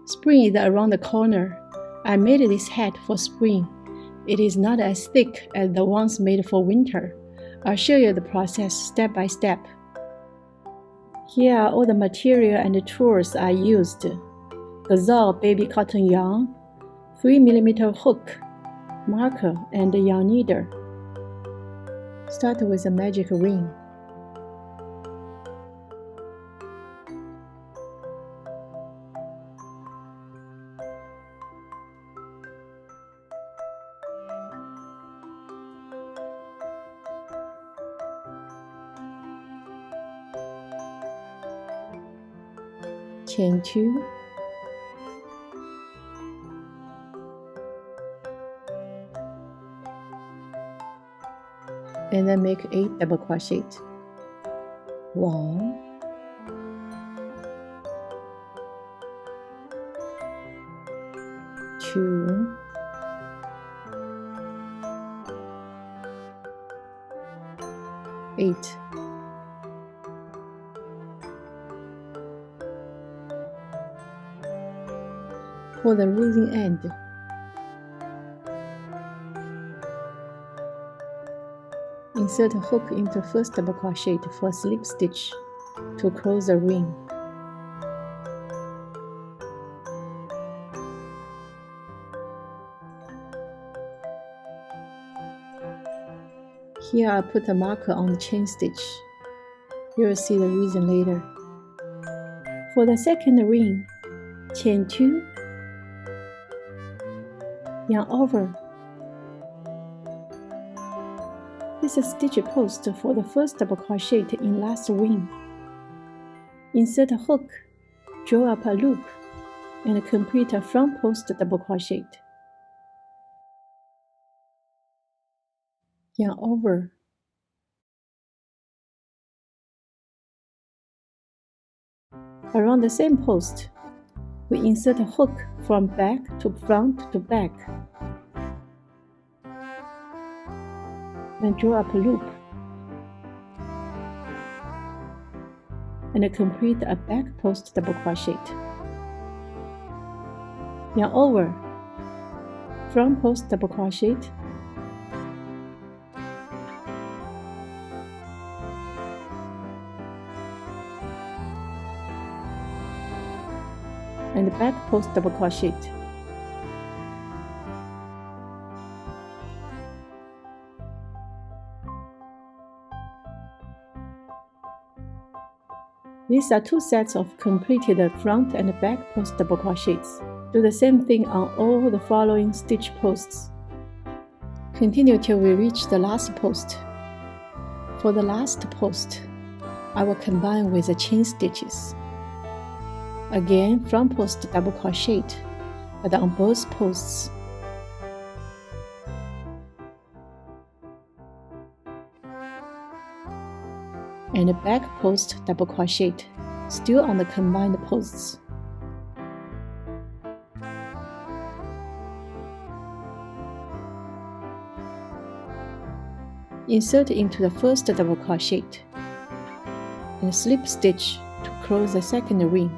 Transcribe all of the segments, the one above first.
Spring is around the corner. I made this hat for spring. It is not as thick as the ones made for winter. I'll show you the process step by step. Here are all the material and the tools I used. Gazelle baby cotton yarn, 3mm hook, marker, and yarn needle. Start with a magic ring. Chain 2, and then make 8 double crochet. 1, 2, 8. For the losing end, insert a hook into first double crochet for a slip stitch to close the ring. Here I put a marker on the chain stitch. You will see the reason later. For the second ring, chain 2, yarn over. This is stitch post for the first double crochet in last ring. Insert a hook, draw up a loop, and complete a front post double crochet. Yarn over. Around the same post, we insert a hook from back to front to back, then draw up a loop, and complete a back post double crochet. Yarn over, front post double crochet, and back post double crochet. These are 2 sets of completed front and back post double crochets. Do the same thing on all the following stitch posts. Continue till we reach the last post. For the last post, I will combine with the chain stitches. Again, front post double crochet, but on both posts. And back post double crochet, still on the combined posts. Insert into the first double crochet and slip stitch to close the second ring.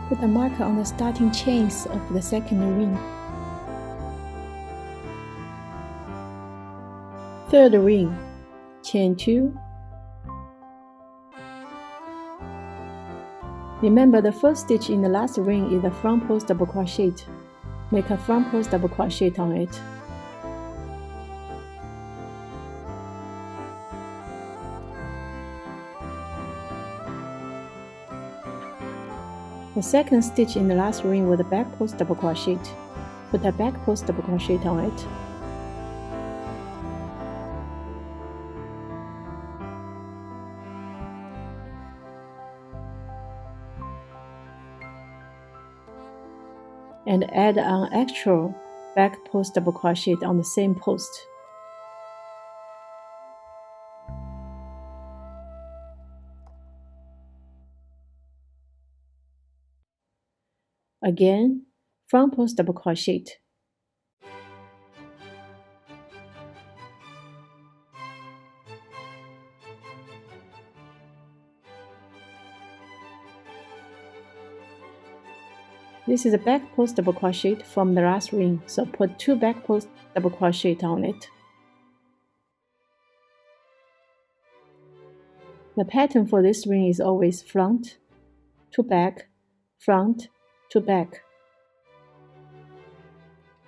Put a marker on the starting chains of the second ring. Third ring, chain 2. Remember, the first stitch in the last ring is the front post double crochet. Make a front post double crochet on it. The second stitch in the last ring was the back post double crochet. Put a back post double crochet on it. And add an extra back post double crochet on the same post. Again, front post double crochet. This is a back post double crochet from the last ring, so put 2 back post double crochet on it. The pattern for this ring is always front to back, front to back.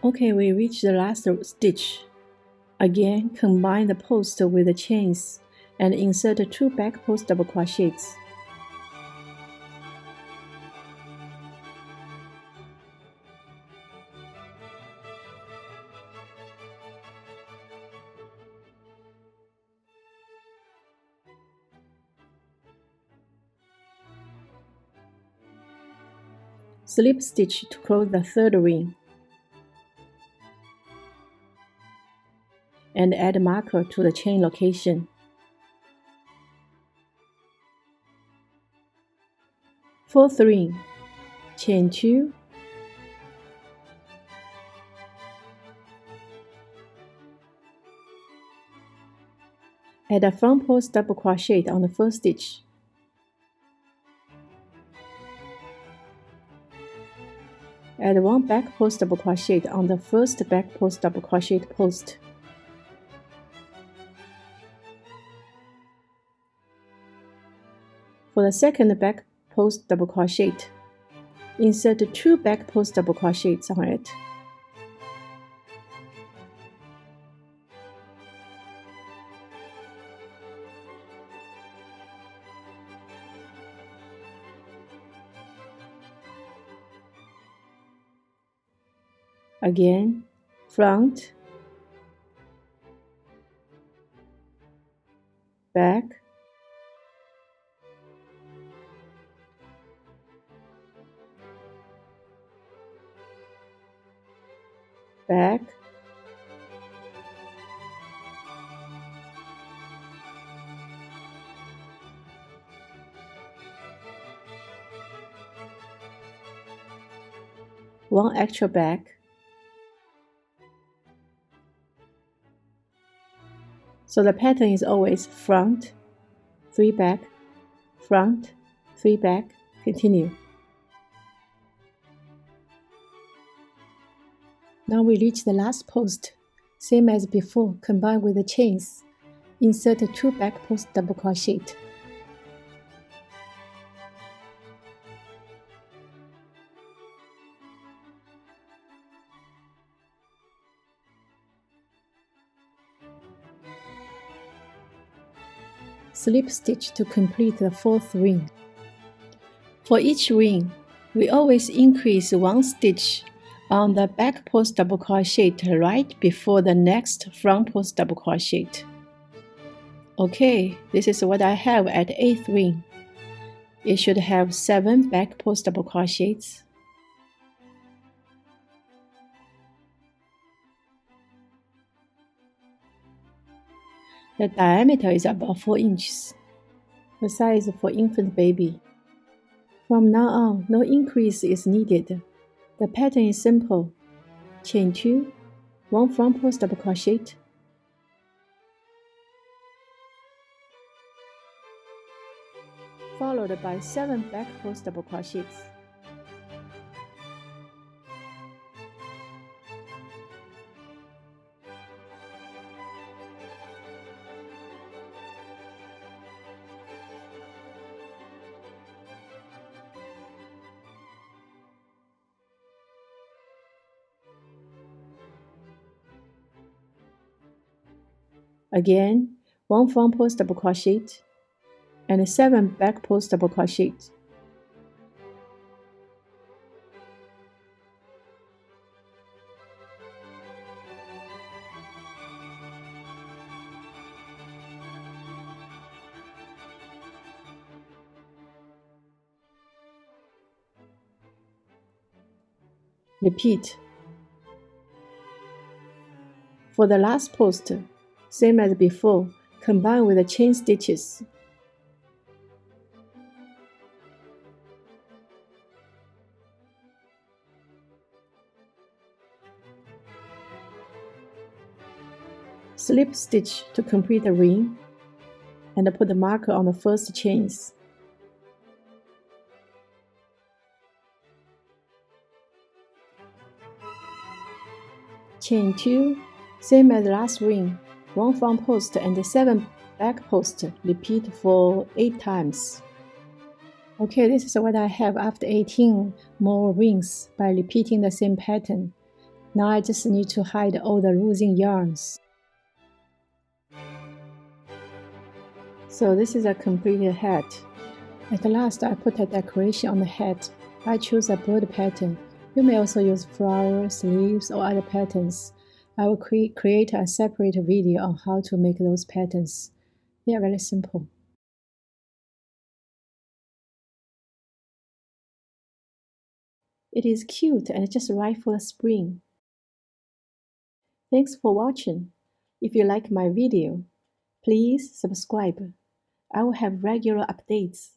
Okay, we reached the last stitch. Again, combine the post with the chains and insert 2 back post double crochets. Slip stitch to close the third ring, and add marker to the chain location. Fourth ring, chain 2, add a front post double crochet on the first stitch. Add 1 back post double crochet on the first back post double crochet post. For the second back post double crochet, insert 2 back post double crochets on it. Again, front, back, back, one extra back. So the pattern is always front, 3 back, front, 3 back, continue. Now we reach the last post. Same as before, combine with the chains. Insert 2 back post double crochet. Slip stitch to complete the fourth ring. For each ring, we always increase 1 stitch on the back post double crochet right before the next front post double crochet. Okay, this is what I have at 8th ring. It should have 7 back post double crochets. The diameter is about 4 inches, the size for infant baby. From now on, no increase is needed. The pattern is simple. Chain 2, 1 front post double crochet, followed by 7 back post double crochets. Again, 1 front post double crochet and 7 back post double crochet. Repeat. For the last post, same as before, combine with the chain stitches. Slip stitch to complete the ring and put the marker on the first chains. Chain 2, same as last ring, 1 front post and 7 back post, repeat for 8 times. Okay, this is what I have after 18 more rings by repeating the same pattern. Now I just need to hide all the losing yarns. So this is a completed hat. At last I put a decoration on the hat. I choose a bird pattern. You may also use flowers, leaves, or other patterns. I will create a separate video on how to make those patterns. They are very simple. It is cute and just right for the spring. Thanks for watching. If you like my video, please subscribe. I will have regular updates.